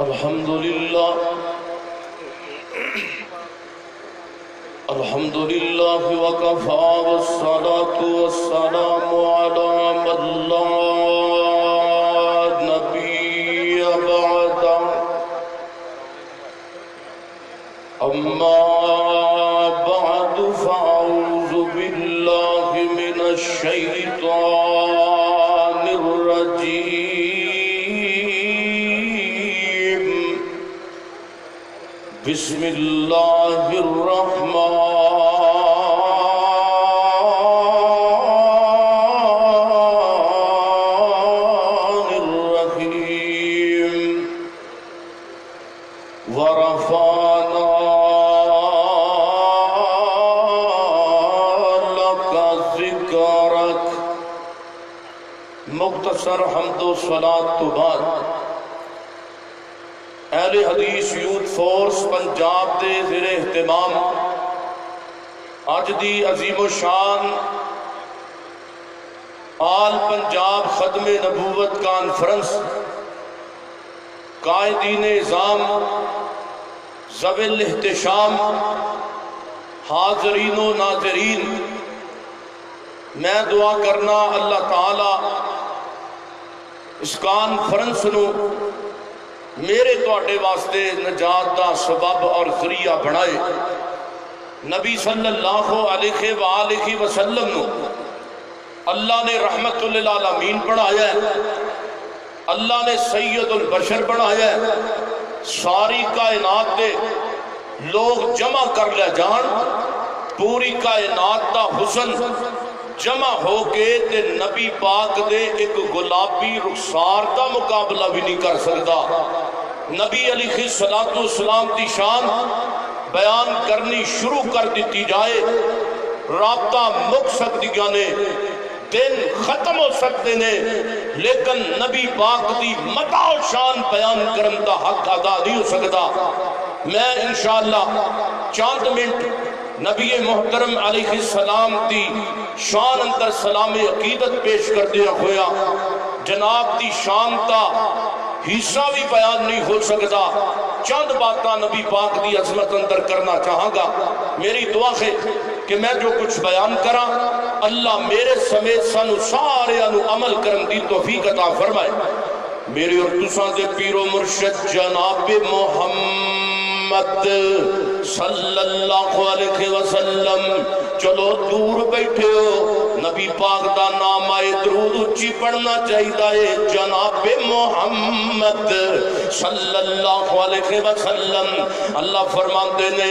الحمدللہ وکفا والصلاة والسلام علی من لا نبی بعد اما بعد فاعوذ باللہ من الشیطان الرجیم بسم اللہ الرحمن الرحیم ورفعنا لک ذکرک۔ مختصر حمد و صلاۃ تو بعد اہل حدیث یوتھ فورس پنجاب دے زیر اہتمام اج دی عظیم الشان آل پنجاب ختم نبوت کانفرنس قائدین نظام ذوی الاحتشام حاضرین و ناظرین، میں دعا کرنا اللہ تعالی اس کانفرنس نو میرے تواڈے واسطے نجات دا سبب اور ذریعہ بنائے۔ نبی صلی اللہ علیہ وآلہ وسلم نو اللہ نے رحمت للعالمین بنایا ہے، اللہ نے سید البشر بنایا ہے۔ ساری کائنات دے لوگ جمع کر لے جان، پوری کائنات دا حسن جمع ہو کے تے نبی پاک دے ایک گلابی رخسار دا مقابلہ بھی نہیں کر سکتا۔ نبی علیہ السلام دی شان بیان کرنی شروع کر دیتی جائے، رابطہ مک سکتیاں نے، دن ختم ہو سکتے نے، لیکن نبی پاک دی مدح و شان بیان کرن دا حق ادا نہیں ہو سکتا۔ میں انشاءاللہ چاند منٹ نبی محترم علیہ السلام دی شان اندر سلام عقیدت پیش کر دیا ہویا، جناب دی شان تا حصہ بھی بیان نہیں ہو سکتا، چند باتاں نبی پاک دی عظمت اندر کرنا چاہاں گا۔ میری دعا ہے کہ میں جو کچھ بیان کراں اللہ میرے سمیت سانو سارے انو عمل کرن دی توفیق عطا فرمائے۔ میرے اور تساں دے پیر و مرشد جناب محمد صلی اللہ علیہ وسلم، چلو دور بیٹھے ہو، نبی پاک دا نام آئے درود اچھی پڑھنا چاہیے۔ جناب محمد صلی اللہ علیہ وسلم، اللہ فرماتے نے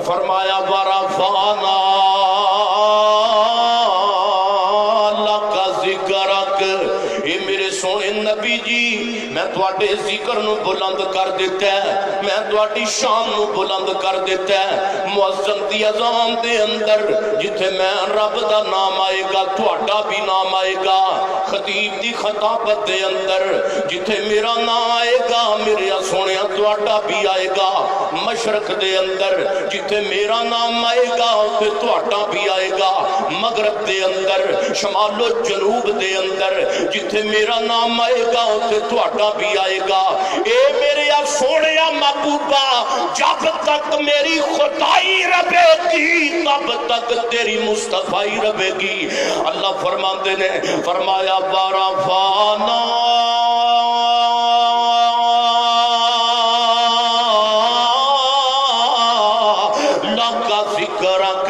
فرمایا ورفعنا لک ذکرک، اے میرے سونے نبی جی میں تواڈے ذکر نو بلند کر دیتا ہے، میں تواڈی شان نو بلند کر دیتا ہے۔ مؤذن دی اذان دے اندر جتھے میں رب دا نام آئے گا تواڈا بھی نام آئے گا، خطیب دی خطابت دے اندر جتھے میرا نام آئے گا میرے سونیا تواڈا بھی آئے گا، مشرق دے اندر جتھے میرا نام آئے گا تے تواڈا بھی آئے گا، مغرب دے اندر شمال و جنوب دے اندر جتھے میرا نام آئے گا تے تواڈا بھی آئے گا۔ اے میرے سونیا محبوبہ، جب تک میری خدائی ربے گی تب تک تیری مصطفیٰ ربے گی۔ اللہ فرماتے نے فرمایا ورفعنا لک ذکرک۔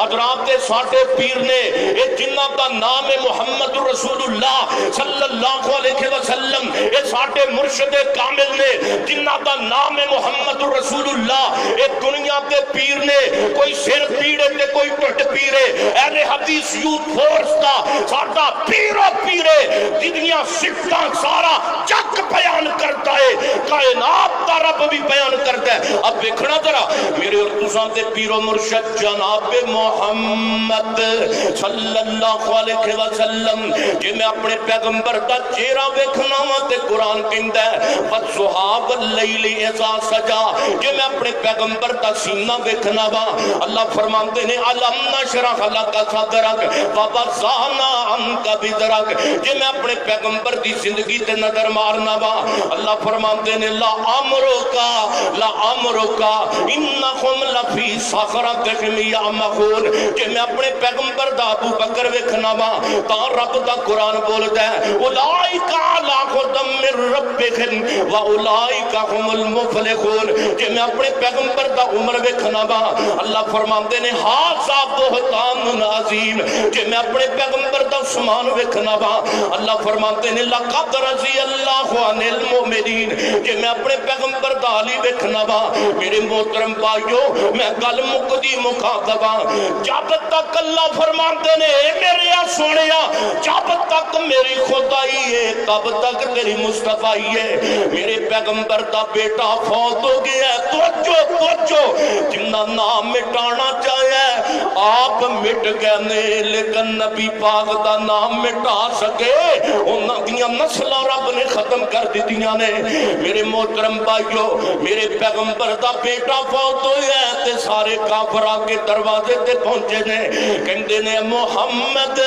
حضرات ساڈے پیر نے اے جنہ دا نام ہے محمد رسول اللہ صلی اللہ علیہ وسلم، اے ساڈے مرشد کامل نے جنہ دا نام ہے محمد رسول اللہ، اے دنیا کے پیر نے کوئی سر پیڑے تے کوئی ٹٹ پیرے، اہل حدیث یوتھ فورس دا ساڈا پیرو پیرے دنیا صفتاں سارا جگ بیان کرتا ہے، کائنات دا رب بھی بیان کرتا ہے۔ اب دیکھنا ذرا میرے اور تساں دے پیرو مرشد جناب محمد صلی اللہ علیہ وسلم جے میں اپنے پیغمبر دا چہرہ ویکھنا وا تے قرآن کہندا ہے فَالضُّحَىٰ وَاللَّيْلِ إِذَا سَجَىٰ جے میں اپنے پیغمبر دا سینہ ویکھنا وا اللہ فرماندے نے أَلَمْ نَشْرَحْ لَكَ صَدْرَكَ وَوَضَعْنَا عَنكَ وِزْرَكَ جے میں اپنے پیغمبر دی زندگی تے نظر مارنا وا اللہ فرماندے نے لا امرکا انکم لفی سکرتکم یعمہون کہ میں اپنے پیغمبر دا ابو بکر ویکھنا وا تا رب دا قرآن بولدا ہے اولئک علی ھدی من ربہم واولئک ھم المفلحون کہ میں اپنے پیغمبر دا عمر ویکھنا وا اللہ فرماندے نے ھذا بہتان عظیم کہ میں اپنے پیغمبر دا عثمان ویکھنا وا اللہ فرماندے نے لقد رضی اللہ عن المؤمنین کہ میں اپنے پیغمبر دا علی ویکھنا وا میرے محترم بھائیو میں گل مکدی مخاطبہ جب تک اللہ فرماندے نے میرے سونیا جب تک میری خدائی ہے تب تک تیری مصطفیٰ ہے میرے پیغمبر دا بیٹا فوت ہو گیا ہے توجہ جنہ نام مٹانا چاہے آپ مٹ گئے لیکن نبی پاک دا نام مٹا سکے انہاں دیاں نسلہ رب نے ختم کر دیتیاں نے میرے محترم بھائیو میرے پیغمبر دا بیٹا فوت ہویا ہے تے سارے کافر کے دروازے تے پہنچے نے کہندے نے محمد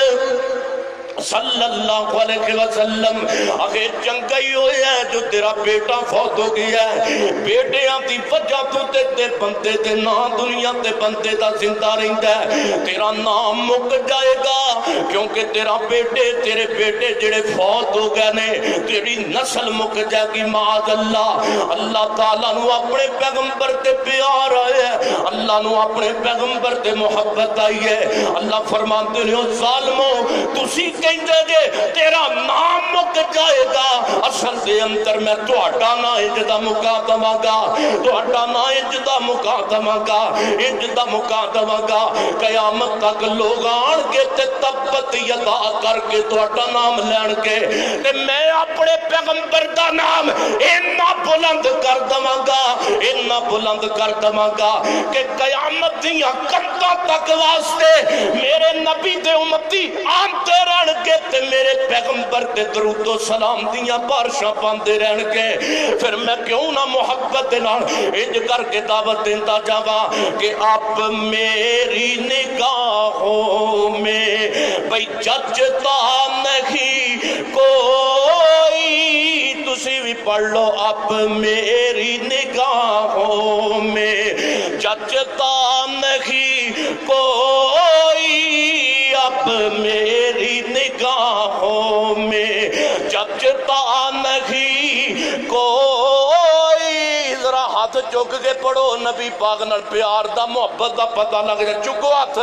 صلی اللہ علیہ وسلم اگر جنگئی ہوئی ہے جو تیرا بیٹا فوت ہو گیا ہے بیٹیاں دی وجہ تو تے بندے تے نا دنیا تے بندے دا زندہ رہندا ہے تیرا نام مک جائے گا کیونکہ تیرے بیٹے جڑے فوت ہو گئے نے تیری نسل مک جائے گی معاذ اللہ تعالیٰ نو اپنے پیغمبر تے پیار آئے ہے اللہ نو اپنے پیغمبر تے محبت آئی ہے اللہ فرماندے نے ظالمو تسی کہندے جے تیرا نام مک جائے گا اصل دے اندر میں تہاڈا نا اجدا مکا دواں گا تہاڈا نا اجدا مکا دواں گا اجدا مکا دواں گا قیامت تک لوگ آن کے تے تبت یدا کر کے تہاڈا نام لین کے تے میں اپنے پیغمبر دا نام اتنا بلند کر دواں گا اتنا بلند کر دواں گا کہ قیامت دیاں کنتاں تک واسطے میرے نبی دے امتی آنتے رہن کے تے میرے پیغمبر تے درود و سلام دیاں بارشاں پاندے رہن کے پھر میں کیوں نہ محبت نال انج کر کے دعوت دیندا جاواں کہ آپ میری نگاہوں میں بھئی جچتا نہیں کوئی تسی بھی پڑھ لو آپ میری نگاہوں میں جچتا نہیں کوئی اب میری نگاہوں میں جچتا نہیں کوئی ذرا ہاتھ چک کے پڑھو نبی پاک نال پیار دا محبت دا پتہ لگ جائے چکو ہاتھ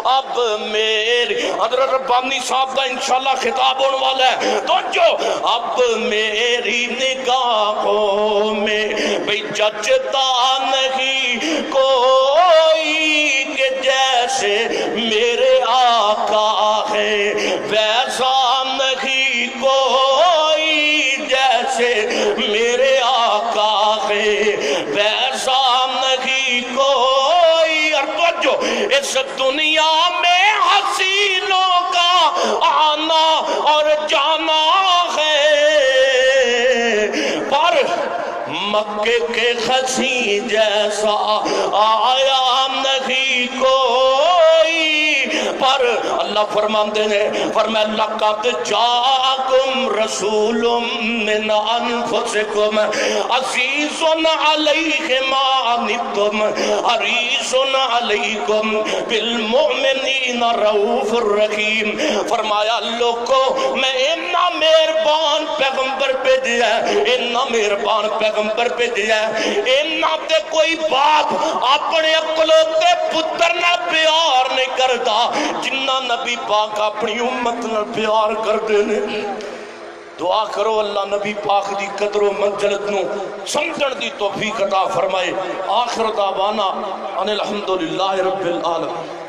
اب میری حضرت ربانی صاحب دا انشاءاللہ خطاب ہونے والا ہے تو جو اب میری نگاہوں میں بھئی جچتا نہیں کوئی کہ جیسے میرے آقا ہے ویسا نہیں کوئی جیسے میرے آقا ہے ویسا نہیں کوئی اور توجہ اس دنیا میں حسینوں کا آنا اور جانا ہے پر مکے کے خسی جیسا آیا نہیں کوئی پر اللہ فرماندے نے فرمایا لقد جاءکم رسول من انفسکم عزیز علیہ ما عنتم حریص علیکم بالمؤمنین رؤوف الرحیم فرمایا لوگوں میں اتنا مہربان پیغمبر بھیجا ہے اتنا مہربان پیغمبر بھیجا ہے اتنا تے کوئی باپ اپنے اکلوتے پتر نہ پیار نہیں کرتا جنہ نبی پاک اپنی امت نہ پیار کر دینے دعا کرو اللہ نبی پاک دی قدر و منزلت نو سمجھن دی توفیق عطا فرمائے آخر دعوانا ان الحمدللہ رب العالمین